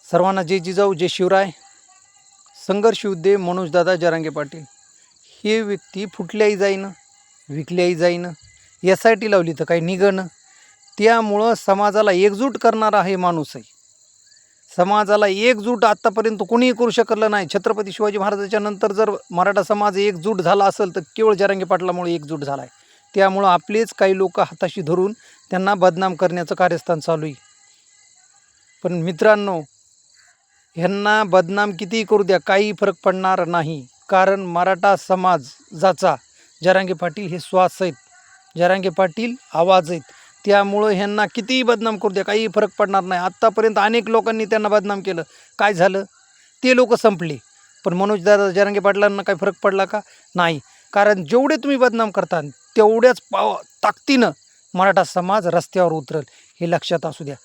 सर्वांना जय जिजाऊ जय शिवराय. संघर्ष युद्धे मनोजदादा जरांगे पाटील हे व्यक्ती फुटल्याही जाईन विकल्याही जाईन, यासाठी लावली तर काही निघणं. त्यामुळं समाजाला एकजूट करणारा हे माणूस आहे. समाजाला एकजूट आत्तापर्यंत कोणीही करू शकलं नाही. छत्रपती शिवाजी महाराजांच्या नंतर जर मराठा समाज एकजूट झाला असेल तर केवळ जरांगे पाटलामुळे एकजूट झाला आहे. त्यामुळं आपलेच काही लोक हाताशी धरून त्यांना बदनाम करण्याचं कार्यस्थान चालू आहे. पण मित्रांनो, ह्यांना बदनाम कितीही करू द्या, काही फरक पडणार नाही. कारण मराठा समाजाचा जरांगे पाटील हे श्वास आहेत, जरांगे पाटील आवाज आहेत. त्यामुळं ह्यांना कितीही बदनाम करू द्या, काही फरक पडणार नाही. आत्तापर्यंत अनेक लोकांनी त्यांना बदनाम केलं, काय झालं? ते लोक संपले. पण मनोजदादा जरांगे पाटलांना काही फरक पडला का? नाही. कारण जेवढे तुम्ही बदनाम करता तेवढ्याच ताकदीनं मराठा समाज रस्त्यावर उतरल, हे लक्षात असू द्या.